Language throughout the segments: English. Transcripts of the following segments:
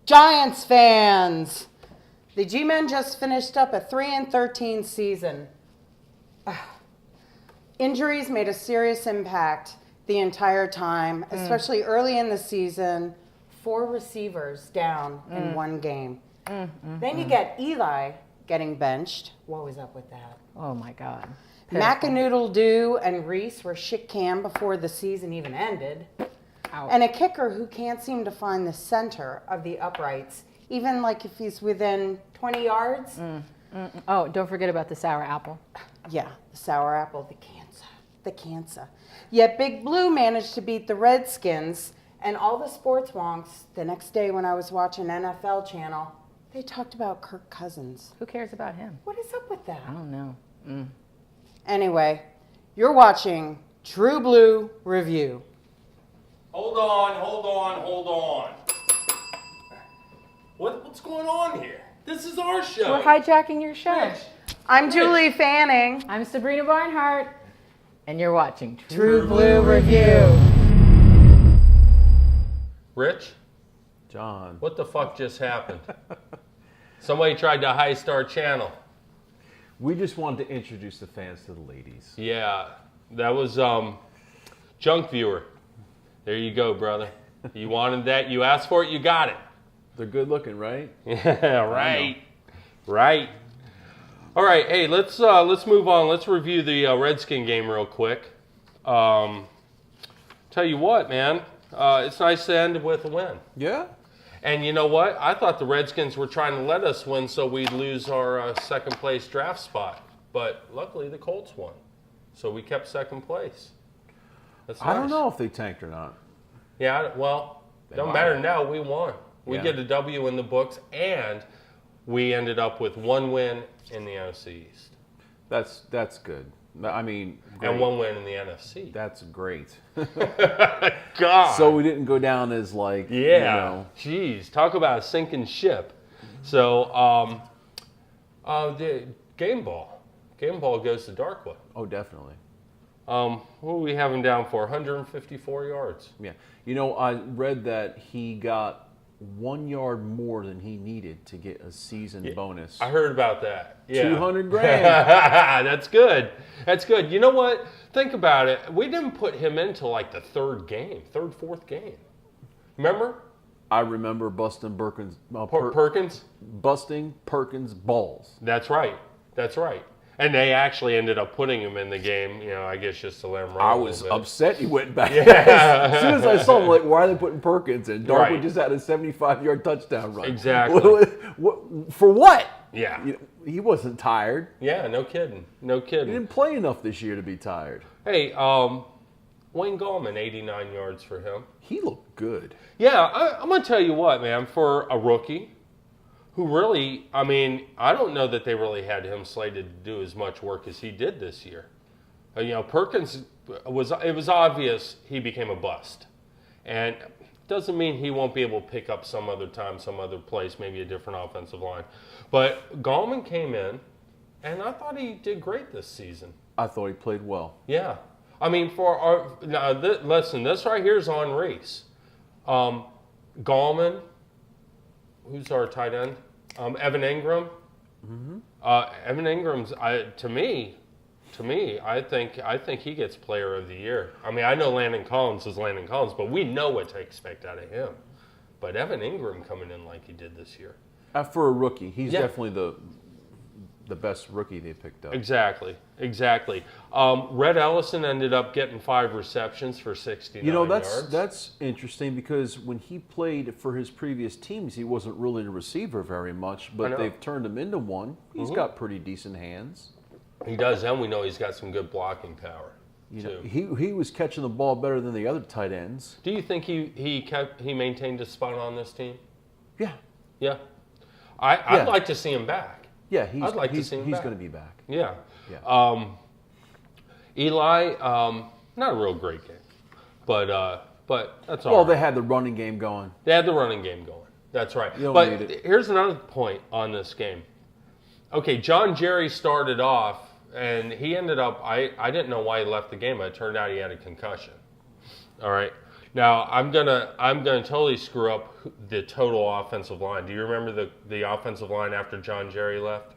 Giants fans, the G-Men just finished up a 3-13 season. Injuries made a serious impact the entire time, especially early in the season. 4 receivers down in one game. Then you get Eli getting benched. What was up with that? Oh, my God. Macanudo and Reese were shit canned before the season even ended. Ouch. And a kicker who can't seem to find the center of the uprights, even like if he's within 20 yards. Oh, don't forget about the sour apple. Yeah, the sour apple, the cancer. Yet Big Blue managed to beat the Redskins, and all the sports wonks the next day when I was watching NFL Channel, they talked about Kirk Cousins. Who cares about him? What is up with that? I don't know. Anyway, you're watching True Blue Review. Hold on. What's going on here? This is our show. We're hijacking your show. Rich. I'm Julie Fanning. I'm Sabrina Barnhart, and you're watching True Blue Review. Rich, John. what the fuck just happened? Somebody tried to heist our channel. We just wanted to introduce the fans to the ladies. Yeah, that was Junk Viewer. There you go, brother. You wanted that. You asked for it. You got it. They're good looking, right? Yeah, right. All right, hey, let's move on. Let's review the Redskin game real quick. Tell you what, man, it's nice to end with a win. Yeah. And you know what? I thought the Redskins were trying to let us win so we'd lose our second place draft spot. But luckily the Colts won. So we kept second place. That's nice. I don't know if they tanked or not. Yeah, well, don't might matter have. now. We won. We Yeah. get a W in the books, and we ended up with 1 win in the NFC East. That's good. I mean, great. And 1 win in the NFC. That's great. God. So we didn't go down as like, Yeah. Jeez, talk about a sinking ship. So, the game ball goes to Darkwood. Oh, definitely. What are we having down for? 154 yards. Yeah. You know, I read that he got 1 yard more than he needed to get a season bonus. I heard about that. Yeah. $200,000. That's good. That's good. You know what? Think about it. We didn't put him into like the fourth game. Remember? I remember busting Perkins. Perkins? Busting Perkins' balls. That's right. And they actually ended up putting him in the game, I guess just to let him run I a was little bit. upset he went back. Yeah. As soon as I saw him, like, why are they putting Perkins in? Darkwood Right. just had a 75-yard touchdown run. Exactly. For what? Yeah. He wasn't tired. Yeah, no kidding. He didn't play enough this year to be tired. Hey, Wayne Gallman, 89 yards for him. He looked good. Yeah, I'm going to tell you what, man, for a rookie who really, I don't know that they really had him slated to do as much work as he did this year. Perkins, it was obvious he became a bust. And doesn't mean he won't be able to pick up some other time, some other place, maybe a different offensive line. But Gallman came in, and I thought he did great this season. I thought he played well. Yeah. Listen, this right here is on Reese. Gallman, who's our tight end? Evan Ingram. Mm-hmm. Evan Ingram's, to me, I think he gets Player of the Year. I know Landon Collins is Landon Collins, but we know what to expect out of him. But Evan Ingram coming in like he did this year. For a rookie, he's Yeah. definitely the best rookie they picked up. Exactly. Red Ellison ended up getting 5 receptions for 69 yards. That's interesting because when he played for his previous teams, he wasn't really a receiver very much, but they've turned him into one. He's got pretty decent hands. He does, and we know he's got some good blocking power. He was catching the ball better than the other tight ends. Do you think he maintained his spot on this team? Yeah. Yeah. I'd like to see him back. Yeah, I'd like to see him back. going to be back. Yeah. Eli, not a real great game, but that's all. Well, right. they had the running game going. They had the running game going. That's right. You don't But need it. here's another point on this game. Okay, John Jerry started off, and he ended up, I didn't know why he left the game. It turned out he had a concussion. All right. Now I'm gonna totally screw up the total offensive line. Do you remember the offensive line after John Jerry left?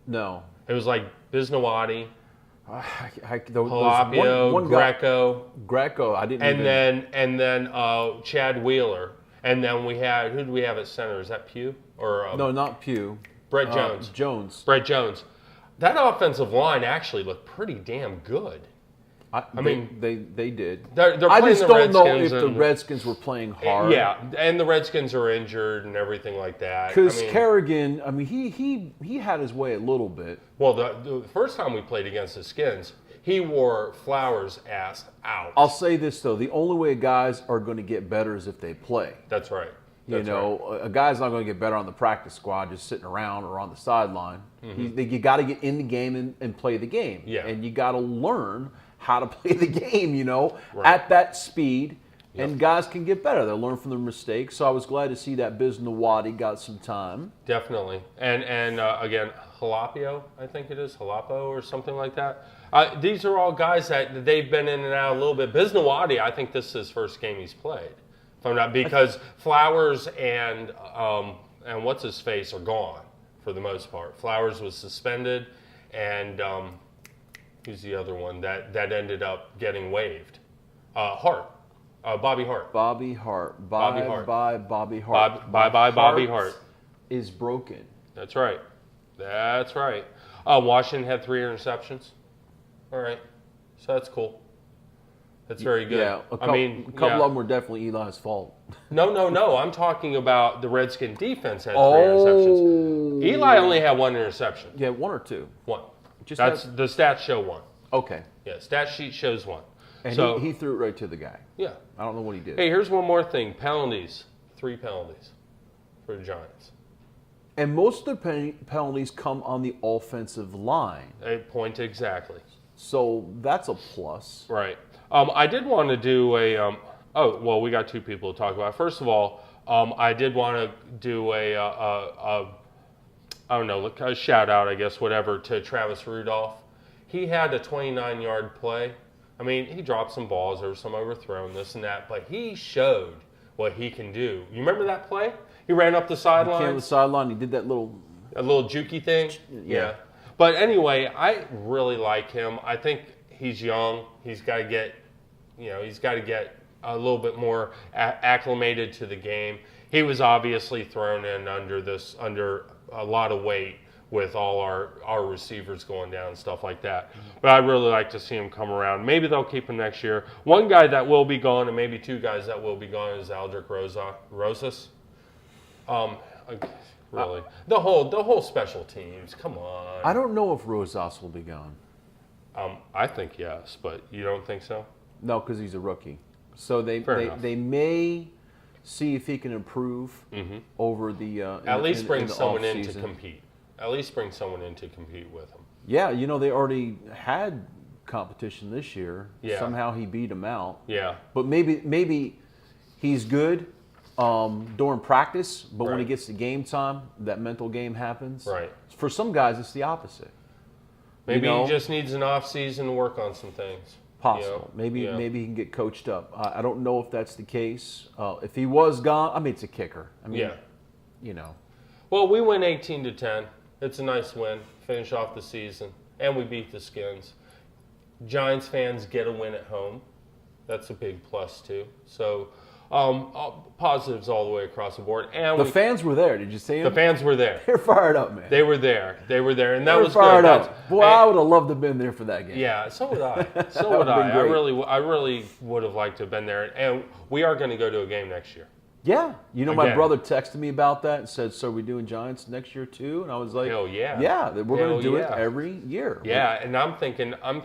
No. It was like Bisnoati, There was Halapio, one guy- Greco, I didn't. and then Chad Wheeler, and then who do we have at center? Is that Pugh or No, not Pugh. Brett Jones? Jones. Brett Jones. That offensive line actually looked pretty damn good. I mean, they did. They're I playing just the don't know Redskins if the and- Redskins were playing hard. Yeah, and the Redskins are injured and everything like that. Because Kerrigan, I mean, he had his way a little bit. Well, the first time we played against the Skins, he wore Flowers' ass out. I'll say this though: the only way guys are going to get better is if they play. That's right. You That's know, a guy's not going to get better on the practice squad just sitting around or on the sideline. You got to get in the game and play the game. Yeah. And you got to learn how to play the game, you know, Right. at that speed. Yep. And guys can get better. They'll learn from their mistakes. So I was glad to see that Bisnoati got some time. Definitely. And again, Halapio, I think it is, Halapo or something like that. These are all guys that they've been in and out a little bit. Bisnoati, I think this is his first game he's played. If I'm not, because Flowers and what's his face are gone for the most part. Flowers was suspended, and who's the other one that ended up getting waived? Hart. Bobby Hart. Bobby Hart. Bobby Hart. Bye, Bobby Hart. Bye, Bobby Hart. Is broken. That's right. That's right. Washington had 3 interceptions. All right. So that's cool. That's very good. Yeah, a couple of them were definitely Eli's fault. No. I'm talking about the Redskin defense had 3 interceptions. Eli only had 1 interception. Yeah, 1 or 2. 1. Just the stats show 1. Okay. Yeah, stat sheet shows 1. And so he threw it right to the guy. yeah. I don't know what he did. Hey, here's one more thing. Penalties. 3 penalties for the Giants. And most of the penalties come on the offensive line. Point exactly. So that's a plus. Right. I did want to do a. We got 2 people to talk about. First of all, I did want to do I don't know, a shout out, I guess, whatever, to Travis Rudolph. He had a 29-yard play. I mean, he dropped some balls. There was some overthrown, this and that, but he showed what he can do. You remember that play? He ran up the sideline. He came to the sideline. He did that little jukey thing. Yeah. But anyway, I really like him. I think he's young. He's got to get, a little bit more acclimated to the game. He was obviously thrown in under a lot of weight with all our receivers going down and stuff like that. But I'd really like to see him come around. Maybe they'll keep him next year. One guy that will be gone, and maybe 2 guys that will be gone, is Aldrich Rosas. Really, the whole special teams. Come on. I don't know if Rosas will be gone. I think yes, but you don't think so? No, because he's a rookie. So they may see if he can improve over the At least bring someone in to off-season. compete. At least bring someone in to compete with him. Yeah, they already had competition this year. Yeah. Somehow he beat him out. Yeah. But maybe he's good during practice, but when Right. it gets to game time, that mental game happens. Right. For some guys, it's the opposite. Maybe You know? he just needs an off season to work on some things. Possible. You know? Maybe he can get coached up. I don't know if that's the case. If he was gone, I mean, it's a kicker. I mean, Yeah. Well, we win 18-10. It's a nice win. Finish off the season, and we beat the Skins. Giants fans get a win at home. That's a big plus too. So positives all the way across the board. And the fans were there. Did you see them? the fans were there. They're fired up, man. They were there, and that They're was fired good. up. Boy, I would have loved to have been there for that game. Yeah, so would I. So would would've been I. great. I really would have liked to have been there. And we are going to go to a game next year. Yeah. My Again. brother texted me about that and said, so are we doing Giants next year too? And I was like, Hell yeah. Yeah, we're going to do it yeah. every year. Yeah, and I'm thinking going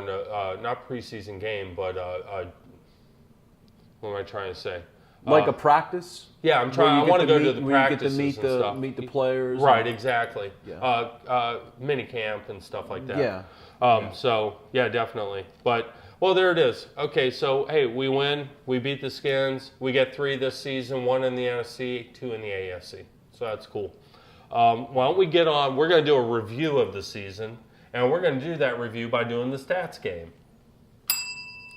to not preseason game, but what am I trying to say? Like a practice? Yeah, I'm where trying. you I get want to go meet- to the where you get to practices meet and stuff. meet the players. Right, exactly. Yeah. Mini camp and stuff like that. Yeah. So yeah, definitely. But well, there it is. Okay, so hey, we win. We beat the Skins. We get 3 this season. 1 in the NFC, 2 in the AFC. So that's cool. Why don't we get on? We're going to do a review of the season, and we're going to do that review by doing the stats game.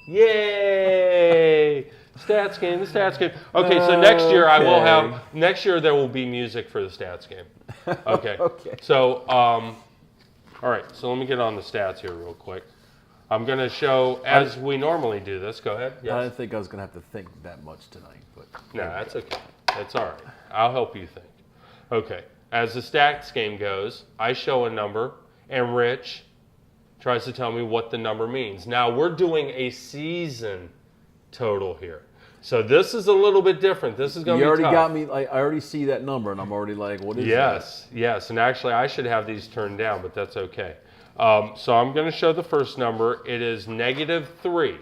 Yay! Stats game, the stats game. Okay, so next year I will have. Next year there will be music for the stats game. Okay. Okay. So, all right. So let me get on the stats here real quick. I'm going to show as we normally do this. Go ahead. I Yes. didn't think I was going to have to think that much tonight, but No, that's okay. That's all right. I'll help you think. Okay. As the stats game goes, I show a number, and Rich tries to tell me what the number means. Now, we're doing a season total here. So this is a little bit different. This is going to you be already tough. got me. I already see that number, and I'm already like, what is Yes, yes. And actually, I should have these turned down, but that's okay. So I'm going to show the first number. It is -3.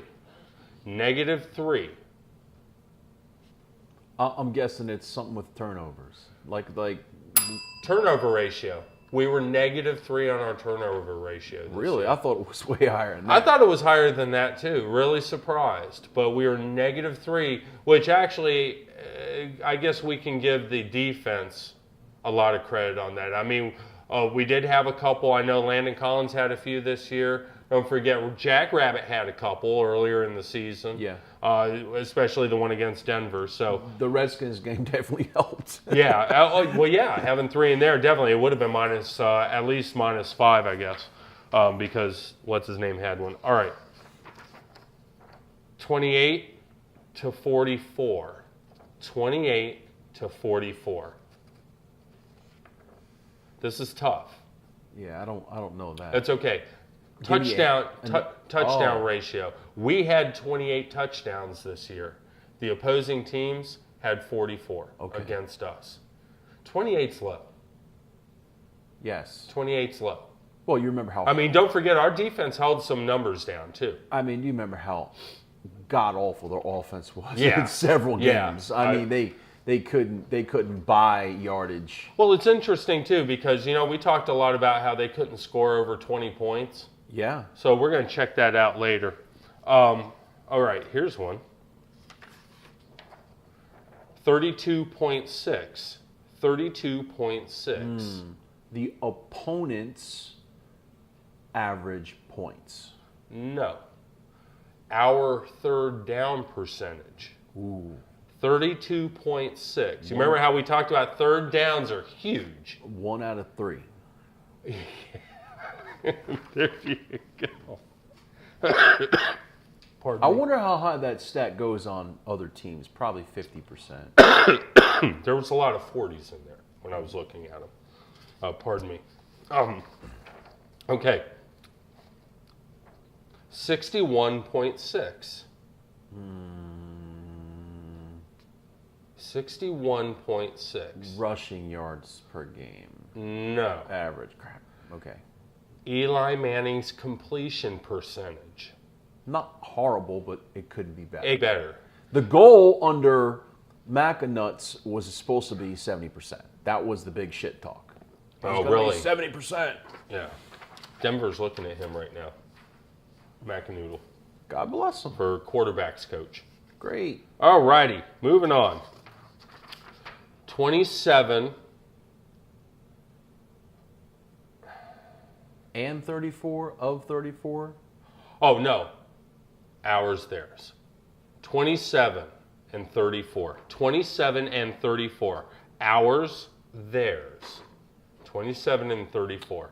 -3. I'm guessing it's something with turnovers, like Turnover ratio. We were -3 on our turnover ratio. This really. year. I thought it was way higher than that. I thought it was higher than that too. Really surprised. But we were -3, which actually, I guess we can give the defense a lot of credit on that. I mean, we did have a couple. I know Landon Collins had a few this year. Don't forget, Jack Rabbit had a couple earlier in the season. Yeah. Especially the one against Denver. So The Redskins game definitely helped. yeah. Well, yeah. Having 3 in there definitely. It would have been at least -5, I guess, because what's his name had one. All right. 28 to 44. 28 to 44. This is tough. Yeah, I don't know that. It's okay. Give me Touchdown oh. ratio. We had 28 touchdowns this year. The opposing teams had 44 against us. 28's low. Yes. 28's low. Well, you remember how. I mean, don't forget our defense held some numbers down too. I mean, you remember how god awful their offense was Yeah. in several Yeah. games. I mean, they couldn't buy yardage. Well, it's interesting too because we talked a lot about how they couldn't score over 20 points. Yeah. So we're going to check that out later. All right, here's one. 32.6. 32.6. The opponent's average points. No. Our third down percentage. Ooh. 32.6. You remember how we talked about third downs are huge? 1 out of 3. There you go. Pardon I me. wonder how high that stat goes on other teams. Probably 50%. There was a lot of 40s in there when I was looking at them. Pardon me. Okay. 61.6. 61.6. Rushing yards per game. No. Average. Crap. Okay. Eli Manning's completion percentage. Not horrible, but it could be better. Better. The goal under Macanuts was supposed to be 70%. That was the big shit talk. Oh, really? 70%. Yeah. Denver's looking at him right now. Macanoodle. God bless him. For quarterbacks coach. Great. All righty. Moving on. 27. And 34 of 34? Oh, no. Ours, theirs. 27 and 34. 27 and 34. Ours, theirs. 27 and 34.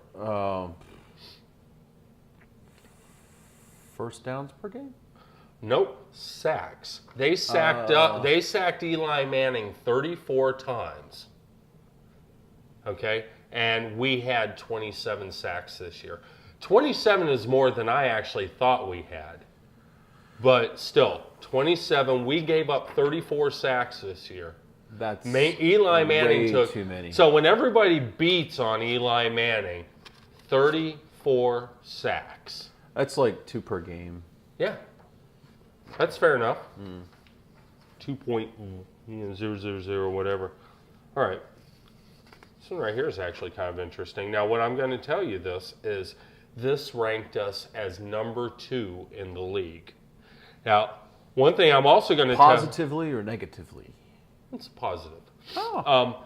First downs per game? Nope. Sacks. They sacked Eli Manning 34 times. Okay? And we had 27 sacks this year. 27 is more than I actually thought we had. But still, 27. We gave up 34 sacks this year. That's Eli Manning way took too many. So when everybody beats on Eli Manning, 34 sacks. That's like 2 per game. Yeah, that's fair enough. 2.000 whatever. All right. This one right here is actually kind of interesting. Now, what I'm going to tell you is this ranked us as number 2 in the league. Now, one thing I'm also going to Positively or negatively? It's positive. Oh.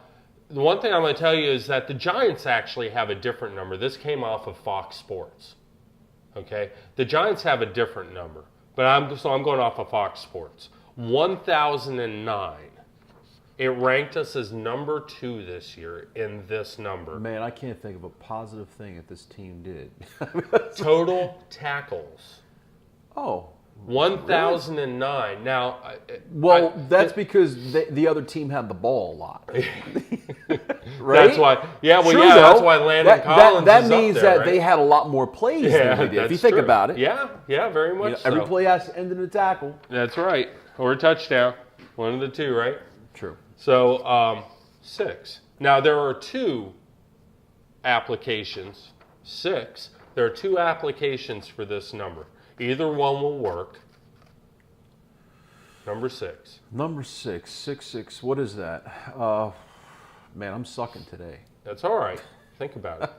The one thing I'm going to tell you is that the Giants actually have a different number. This came off of Fox Sports. Okay? The Giants have a different number. but I'm going off of Fox Sports. 1009. It ranked us as number 2 this year in this number. Man, I can't think of a positive thing that this team did. Total tackles. Oh. 1009. Really? Now, that's because the other team had the ball a lot. Right? That's why. Yeah, well, True, yeah, though. that's why Landon Collins that is means up there, that right? they had a lot more plays than we did. If you think true. about it. Yeah, very much so. Every play has to end in a tackle. That's right. Or a touchdown. One of the two, right? True. So, 6. Now, there are 2 applications. 6. There are 2 applications for this number. Either one will work. Number 6. Number 6. 6. What is that? Man, I'm sucking today. That's all right. Think about it.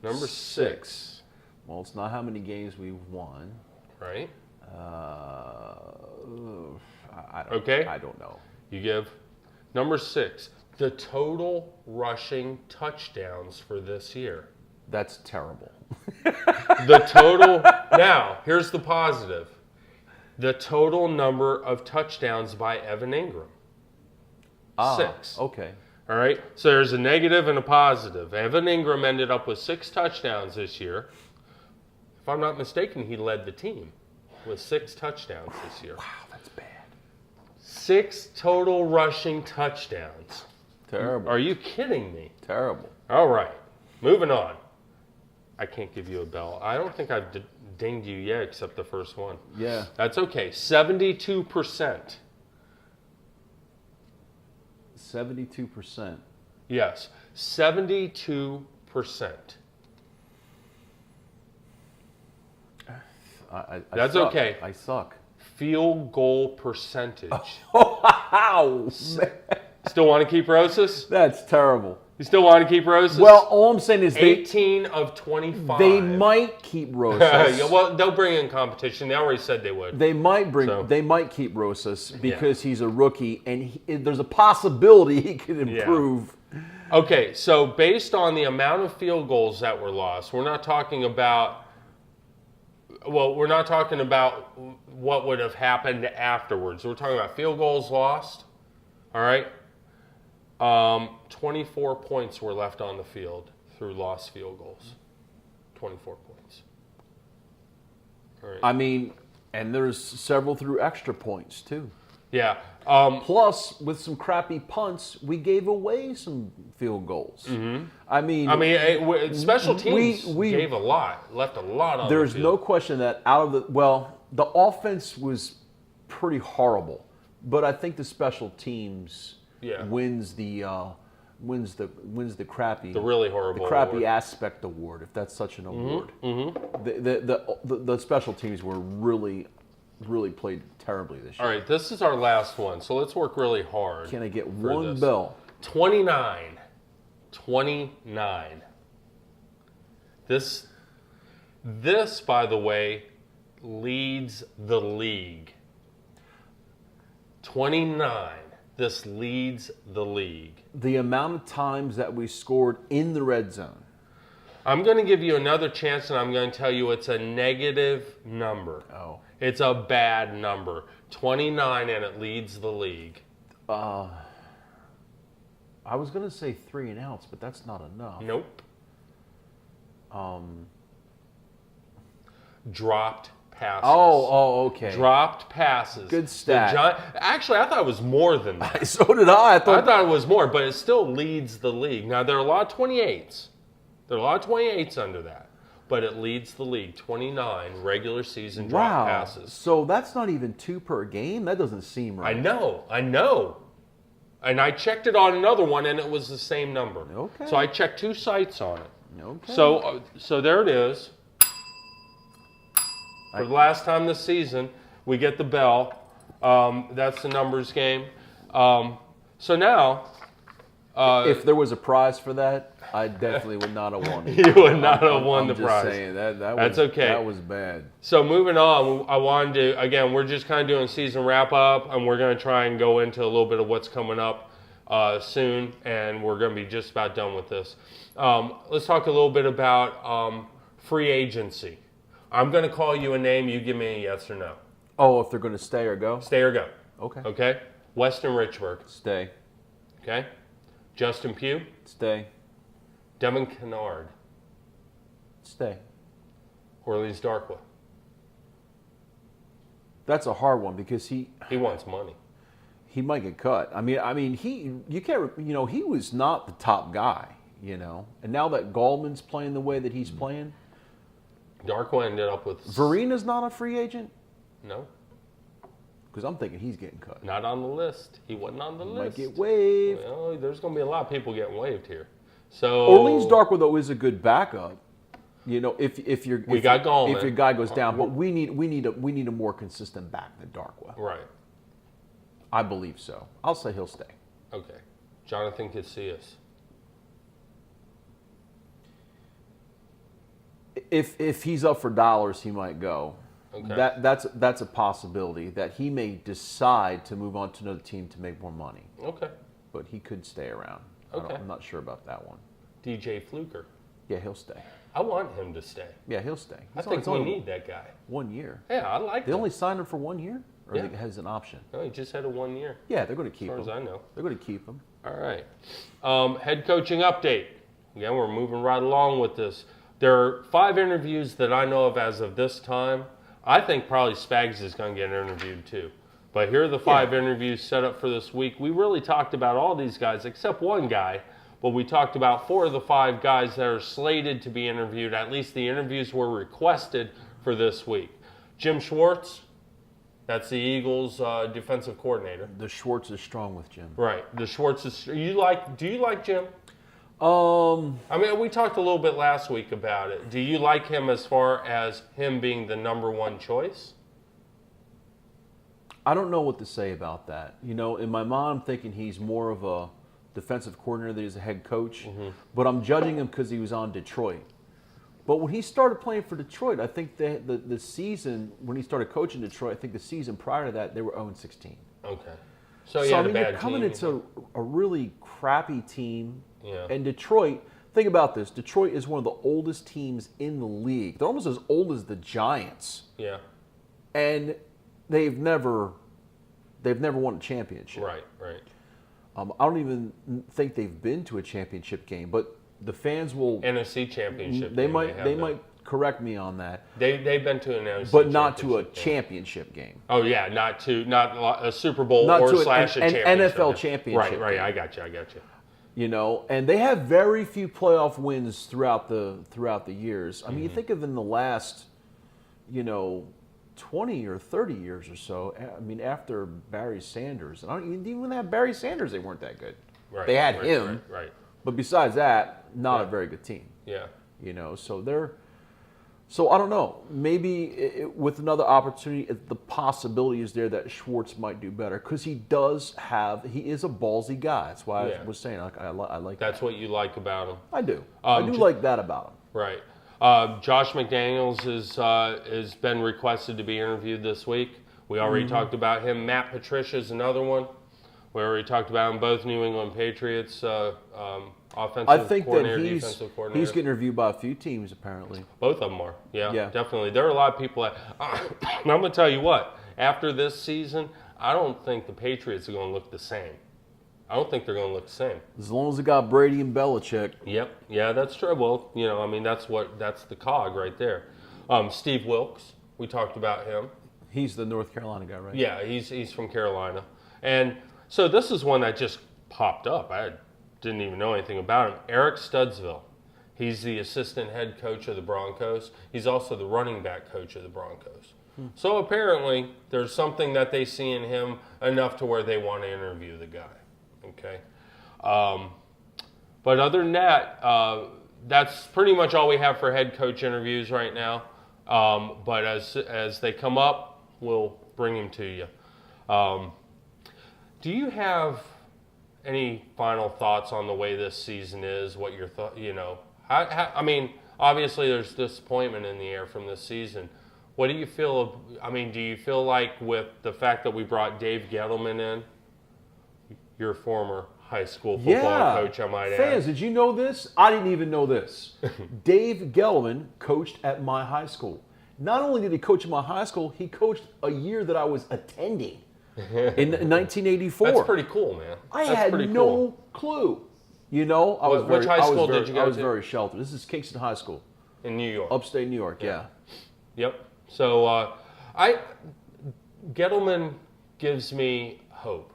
Number 6. Well, it's not how many games we've won. Right? I don't know. You give number 6. The total rushing touchdowns for this year. That's terrible. The total. Now, here's the positive. The total number of touchdowns by Evan Ingram. 6. Okay. All right. So there's a negative and a positive. Evan Ingram ended up with 6 touchdowns this year. If I'm not mistaken, he led the team with 6 touchdowns this year. Wow, that's bad. 6 total rushing touchdowns. Terrible. Are you kidding me? Terrible. All right. Moving on. I can't give you a bell. I don't think I've dinged you yet except the first one. Yeah. That's okay. 72%. 72%. Yes. 72%. That's suck. okay. I suck. Field goal percentage. Wow. Still want to keep Rosas? That's terrible. You still want to keep Rosas? Well, all I'm saying is 18 of 25. they might keep Rosas. Yeah, well, they'll bring in competition. They already said they would. They might So. They might keep Rosas because he's a rookie and there's a possibility he could improve. Okay, so based on the amount of field goals that were lost, we're not talking about what would have happened afterwards. We're talking about field goals lost. All right? 24 points were left on the field through lost field goals. 24 points. All right. I mean, and there's several through extra points too. Yeah. Plus, with some crappy punts, we gave away some field goals. Mm-hmm. I mean, special teams we gave a lot, left a lot on there's the no field. question that the offense was pretty horrible, but I think the special teams wins the crappy, the really horrible, the crappy award. Aspect award, if that's such an award. Mm-hmm. The special teams were really played terribly this year. All right, this is our last one, so let's work really hard. Can I get for one this. bell? 29. This, by the way, leads the league. 29. This leads the league. The amount of times that we scored in the red zone. I'm going to give you another chance, and I'm going to tell you it's a negative number. Oh. It's a bad number. 29, and it leads the league. I was going to say 3 and outs, but that's not enough. Nope. Dropped passes. Oh, okay. Dropped passes. Good stat. Actually, I thought it was more than that. So did I. I thought it was more, but it still leads the league. Now, there are a lot of 28s. There are a lot of 28s under that. But it leads the league. 29 regular season drop passes. So that's not even 2 per game? That doesn't seem right. I know. And I checked it on another one, and it was the same number. Okay. So I checked 2 sites on it. Okay. So there it is. For the last time this season, we get the bell. That's the numbers game. So now... if there was a prize for that, I definitely would not have won it. You would not have won the prize. I'm just saying, That's okay. That was bad. So moving on, I wanted to, again, we're just kind of doing season wrap-up, and we're going to try and go into a little bit of what's coming up soon, and we're going to be just about done with this. Let's talk a little bit about free agency. I'm going to call you a name. You give me a yes or no. Oh, if they're going to stay or go? Stay or go. Okay. Okay? Weston Richburg. Stay. Okay? Justin Pugh. Stay. Devin Kennard. Stay. Orleans Darkwa. That's a hard one because he wants money. He might get cut. I mean, you can't. He was not the top guy. And now that Gallman's playing the way that he's playing, Darkwa ended up with. Verena's not a free agent. No. Because I'm thinking he's getting cut. Not on the list. He wasn't on the list. Might get waived. Well, there's going to be a lot of people getting waived here. So Orleans Darkwa though is a good backup. If your guy goes down, but we need a more consistent back than Darkwa. Right. I believe so. I'll say he'll stay. Okay. Jonathan Casillas. If he's up for dollars, he might go. Okay. That's a possibility that he may decide to move on to another team to make more money. Okay. But he could stay around. Okay. I'm not sure about that one. DJ Fluker. Yeah, he'll stay. I want him to stay. Yeah, he'll stay. I think we need that guy. 1 year. Yeah, I like They him. only signed him for 1 year? Or Yeah. has an option? No, he just had a 1 year. Yeah, they're going to keep him. As far as I know. They're going to keep him. All right. Head coaching update. Again, we're moving right along with this. There are 5 interviews that I know of as of this time. I think probably Spags is going to get interviewed too. But here are the 5 interviews set up for this week. We really talked about all these guys except one guy. But we talked about 4 of the 5 guys that are slated to be interviewed. At least the interviews were requested for this week. Jim Schwartz, that's the Eagles' defensive coordinator. The Schwartz is strong with Jim. Right. The Schwartz is. Do you like Jim? I mean, we talked a little bit last week about it. Do you like him as far as him being the number 1 choice? I don't know what to say about that. In my mind, I'm thinking he's more of a defensive coordinator than he's a head coach. Mm-hmm. But I'm judging him because he was on Detroit. But when he started playing for Detroit, I think the season, when he started coaching Detroit, I think the season prior to that, they were 0-16. Okay. So he had a bad they're coming team. into a really crappy team. Yeah. And Detroit, think about this. Detroit is one of the oldest teams in the league. They're almost as old as the Giants. Yeah. And they've never won a championship. Right. I don't even think they've been to a championship game, but the fans will. NFC championship. They might correct me on that. They've been to an NFC, but not to a championship game. Oh yeah, not a Super Bowl not or to slash an a championship. NFL championship. Right. Game. I got you. And they have very few playoff wins throughout the years. I mean, you think of in the last, 20 or 30 years or so. I mean, after Barry Sanders, and even when they had Barry Sanders, they weren't that good. Right. They had him, Right. but besides that, not a very good team. Yeah. So I don't know. Maybe with another opportunity, the possibility is there that Schwartz might do better because he is a ballsy guy. That's why I was saying I like. That's what you like about him. I do. I do like that about him. Right. Josh McDaniels has been requested to be interviewed this week. We already talked about him. Matt Patricia is another one. We already talked about him. Both New England Patriots offensive I think coordinator, that defensive coordinator. he's getting interviewed by a few teams apparently. Both of them are. Yeah, Yeah. definitely. There are a lot of people that. I'm going to tell you what. After this season, I don't think the Patriots are going to look the same. I don't think they're going to look the same. As long as they got Brady and Belichick. Yep. Yeah, that's true. Well, that's the cog right there. Steve Wilkes, we talked about him. He's the North Carolina guy, right? Yeah, he's from Carolina. And so this is one that just popped up. I didn't even know anything about him. Eric Studsville. He's the assistant head coach of the Broncos. He's also the running back coach of the Broncos. So apparently there's something that they see in him enough to where they want to interview the guy. Okay. But other than that, that's pretty much all we have for head coach interviews right now. But as they come up, we'll bring them to you. Do you have any final thoughts on the way this season is? What your thought? I mean, obviously there's disappointment in the air from this season. What do you feel? Do you feel like with the fact that we brought Dave Gettleman in, your former high school football coach, I might add. Fans, did you know this? I didn't even know this. Dave Gettleman coached at my high school. not only did he coach in my high school, he coached a year that I was attending in 1984. That's pretty cool, man. I That's had pretty no cool. clue. You know, I was Which very, high school did you go I was to? very sheltered. This is Kingston High School, In New York. upstate New York. Yeah. Yep. So Gettleman gives me hope.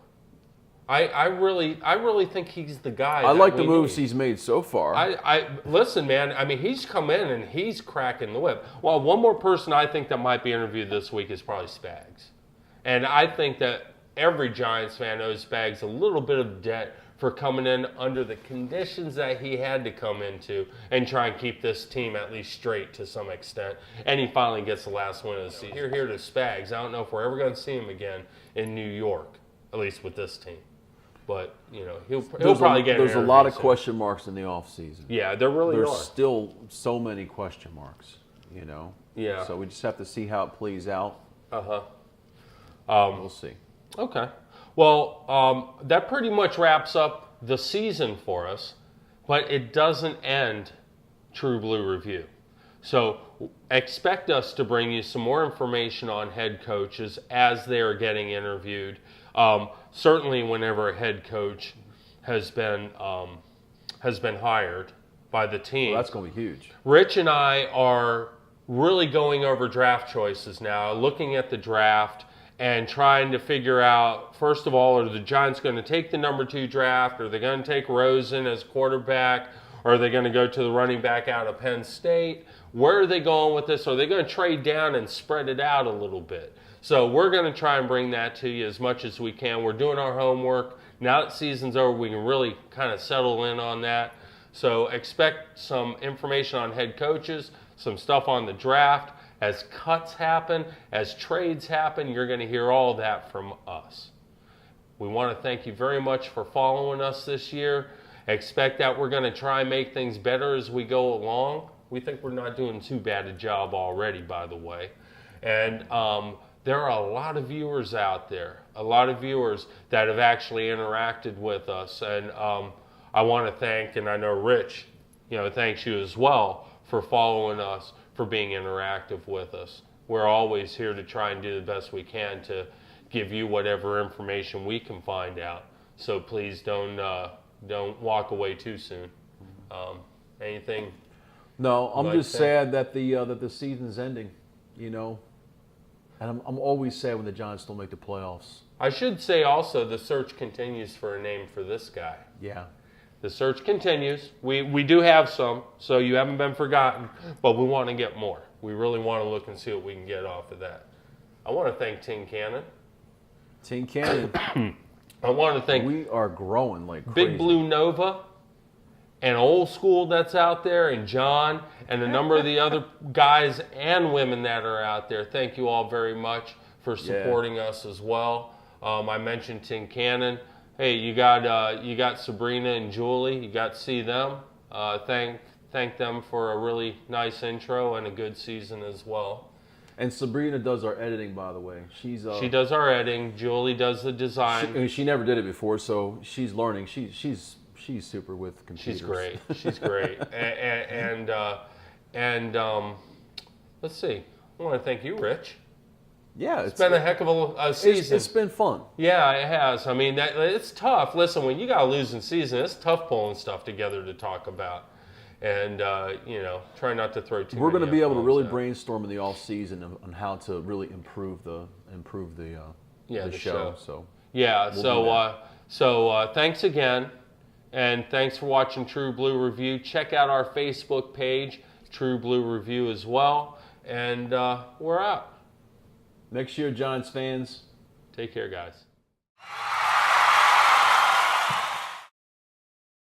I really think he's the guy. I that like the we moves need. he's made so far. I listen, man. I mean, he's come in and he's cracking the whip. Well, one more person I think that might be interviewed this week is probably Spags, and I think that every Giants fan owes Spags a little bit of debt for coming in under the conditions that he had to come into and try and keep this team at least straight to some extent. And he finally gets the last win of the season. Here to Spags. I don't know if we're ever going to see him again in New York, at least with this team. But, you know, he'll probably get an There's a lot of interview soon. question marks in the offseason. Yeah, there really There's are. still so many question marks, you know. Yeah. So we just have to see how it plays out. Uh-huh. We'll see. Okay. Well, that pretty much wraps up the season for us, but it doesn't end True Blue Review. So expect us to bring you some more information on head coaches as they are getting interviewed. Certainly whenever a head coach has been hired by the team. Well, that's going to be huge. Rich and I are really going over draft choices now, looking at the draft and trying to figure out, first of all, are the Giants going to take the number 2 draft? Are they going to take Rosen as quarterback? Or are they going to go to the running back out of Penn State? Where are they going with this? Are they going to trade down and spread it out a little bit? So we're going to try and bring that to you as much as we can. We're doing our homework. Now that season's over, we can really kind of settle in on that. So expect some information on head coaches, some stuff on the draft. As cuts happen, as trades happen, you're going to hear all that from us. We want to thank you very much for following us this year. Expect that we're going to try and make things better as we go along. We think we're not doing too bad a job already, by the way. And there are a lot of viewers out there, a lot of viewers that have actually interacted with us. And I want to thank, and I know Rich, thanks you as well for following us, for being interactive with us. We're always here to try and do the best we can to give you whatever information we can find out. So please don't walk away too soon. Anything? No, I'm like just that? sad that the season's ending, and I'm always sad when the Giants don't make the playoffs. I should say also the search continues for a name for this guy. Yeah. The search continues. We do have some, so you haven't been forgotten, but we want to get more. We really want to look and see what we can get off of that. I want to thank Tin Cannon. Tin Cannon. I want to thank We are growing like crazy. Big Blue Nova and Old School that's out there, and John, and a number of the other guys and women that are out there. Thank you all very much for supporting us as well. I mentioned Tin Cannon. Hey, you got Sabrina and Julie. You got to see them. Thank them for a really nice intro and a good season as well. And Sabrina does our editing, by the way. She does our editing. Julie does the design. She never did it before, so she's learning. She's super with computers. She's great. She's great. and let's see. I want to thank you, Rich. Yeah, It's been a heck of a season. It's been fun. Yeah, it has. I mean, it's tough. Listen, when you got a losing season, it's tough pulling stuff together to talk about. And, try not to throw too We're going to many be able to really F-bombs out. brainstorm in the off season on how to really improve the show. So Yeah, we'll so thanks again. And thanks for watching True Blue Review. Check out our Facebook page, True Blue Review as well. And we're out. next year, Giants fans. Take care, guys.